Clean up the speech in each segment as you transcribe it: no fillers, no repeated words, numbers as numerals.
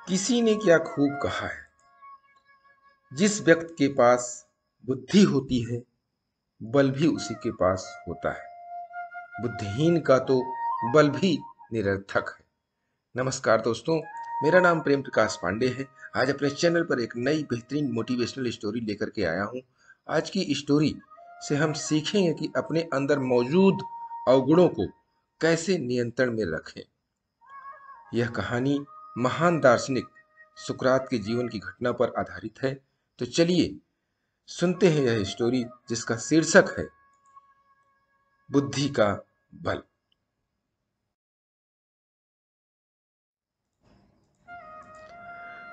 किसी ने क्या खूब कहा है, जिस व्यक्ति के पास बुद्धि होती है बल भी उसी के पास होता है, बुद्धिहीन का तो बल भी निरर्थक है। नमस्कार दोस्तों, मेरा नाम प्रेम प्रकाश पांडे है। आज अपने चैनल पर एक नई बेहतरीन मोटिवेशनल स्टोरी लेकर के आया हूँ। आज की स्टोरी से हम सीखेंगे कि अपने अंदर मौजूद अवगुणों को कैसे नियंत्रण में रखें। यह कहानी महान दार्शनिक सुकरात के जीवन की घटना पर आधारित है। तो चलिए सुनते हैं यह स्टोरी, जिसका शीर्षक है बुद्धि का बल।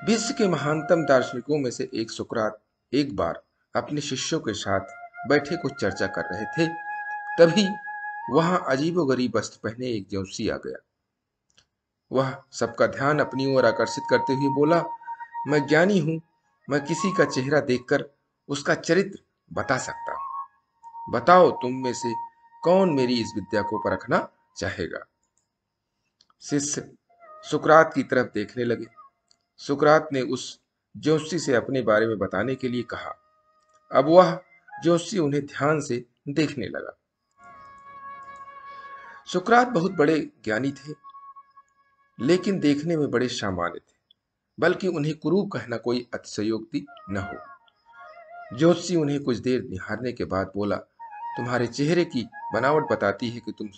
विश्व के महानतम दार्शनिकों में से एक सुकरात एक बार अपने शिष्यों के साथ बैठे कुछ चर्चा कर रहे थे। तभी वहां अजीबोगरीब वस्त्र पहने एक ज्योतिषी आ गया। वह सबका ध्यान अपनी ओर आकर्षित करते हुए बोला, मैं ज्ञानी हूं, मैं किसी का चेहरा देखकर उसका चरित्र बता सकता हूं। बताओ, तुम में से कौन मेरी इस विद्या को परखना चाहेगा? शिष्य सुकरात की तरफ देखने लगे। सुकरात ने उस ज्योतिषी से अपने बारे में बताने के लिए कहा। अब वह ज्योतिषी उन्हें ध्यान से देखने लगा। सुकरात बहुत बड़े ज्ञानी थे, लेकिन देखने में बड़े सामान्य थे, बल्कि उन्हें कुरूप कहना कोई अतिशयोक्ति न हो। ज्योतिषी उन्हें कुछ देर निहारने के बाद बोला, तुम्हारे चेहरे की बनावट बताती है कि तुम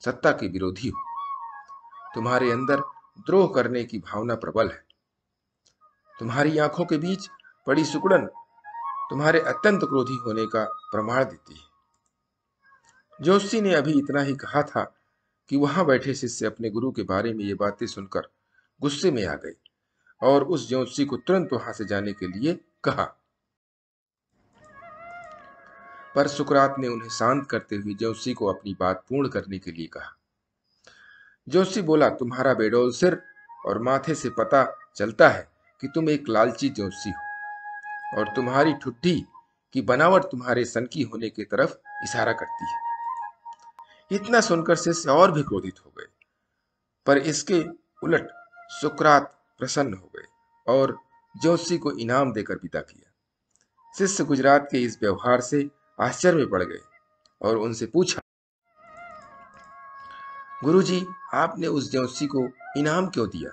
सत्ता के विरोधी हो। तुम्हारे अंदर द्रोह करने की भावना प्रबल है। तुम्हारी आंखों के बीच पड़ी सुकुड़न तुम्हारे अत्यंत क्रोधी होने का प्रमाण देती है। ज्योतिषी ने अभी इतना ही कहा था कि वहां बैठे शिष्य अपने गुरु के बारे में ये बातें सुनकर गुस्से में आ गए और उस ज्योतिषी को तुरंत वहां से जाने के लिए कहा। पर सुकरात ने उन्हें शांत करते हुए ज्योतिषी को अपनी बात पूर्ण करने के लिए कहा। ज्योतिषी बोला, तुम्हारा बेडौल सिर और माथे से पता चलता है कि तुम एक लालची ज्योतिषी हो, और तुम्हारी ठुड्डी की बनावट तुम्हारे सनकी होने की तरफ इशारा करती है। इतना सुनकर शिष्य और भी क्रोधित हो गए, पर इसके उलट सुकरात प्रसन्न हो गए और ज्योतिषी को इनाम देकर विदा किया। शिष्य गुजरात के इस व्यवहार से आश्चर्य में पड़ गए और उनसे पूछा, गुरुजी, आपने उस ज्योतिषी को इनाम क्यों दिया,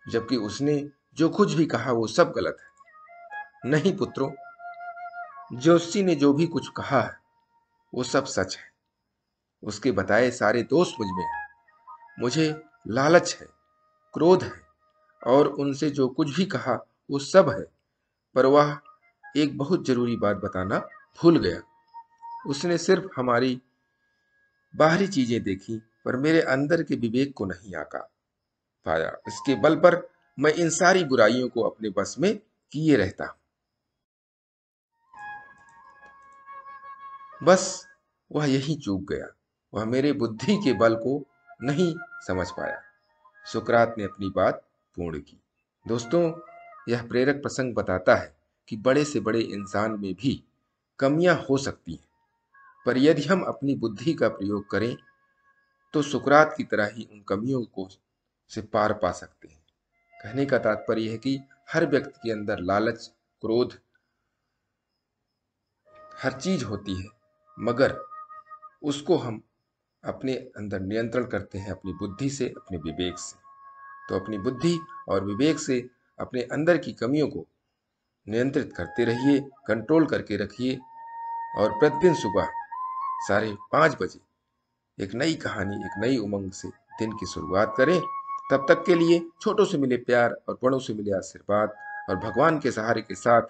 जबकि उसने जो कुछ भी कहा वो सब गलत है? नहीं पुत्रों, ज्योतिषी ने जो भी कुछ कहा है वो सब सच है। उसके बताए सारे दोष मुझ में है। मुझे लालच है, क्रोध है, और उनसे जो कुछ भी कहा वो सब है। पर वह एक बहुत जरूरी बात बताना भूल गया। उसने सिर्फ हमारी बाहरी चीजें देखी, पर मेरे अंदर के विवेक को नहीं आका पाया। इसके बल पर मैं इन सारी बुराइयों को अपने बस में किए रहता हूं। बस वह यही चूक गया। वह मेरे बुद्धि के बल को नहीं समझ पाया। सुकरात ने अपनी बात पूर्ण की। दोस्तों, यह प्रेरक प्रसंग बताता है कि बड़े से बड़े इंसान में भी कमियां हो सकती हैं, पर यदि हम अपनी बुद्धि का प्रयोग करें तो सुकरात की तरह ही उन कमियों को से पार पा सकते हैं। कहने का तात्पर्य है कि हर व्यक्ति के अंदर लालच, क्रोध, हर चीज होती है, मगर उसको हम अपने अंदर नियंत्रण करते हैं अपनी बुद्धि से, अपने विवेक से। तो अपनी बुद्धि और विवेक से अपने अंदर की कमियों को नियंत्रित करते रहिए, कंट्रोल करके रखिए, और प्रतिदिन सुबह 5:30 बजे एक नई कहानी, एक नई उमंग से दिन की शुरुआत करें। तब तक के लिए छोटों से मिले प्यार और बड़ों से मिले आशीर्वाद और भगवान के सहारे के साथ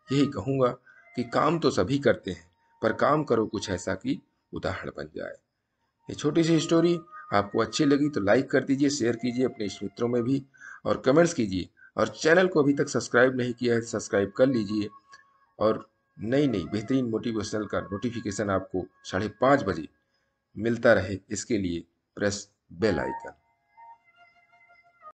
यही कहूंगा कि काम तो सभी करते हैं, पर काम करो कुछ ऐसा कि उदाहरण बन जाए। ये छोटी सी स्टोरी आपको अच्छी लगी तो लाइक कर दीजिए, शेयर कीजिए अपने मित्रों में भी, और कमेंट्स कीजिए। और चैनल को अभी तक सब्सक्राइब नहीं किया है, सब्सक्राइब कर लीजिए। और नई नई बेहतरीन मोटिवेशनल का नोटिफिकेशन आपको 5:30 बजे मिलता रहे, इसके लिए प्रेस बेल आइकन।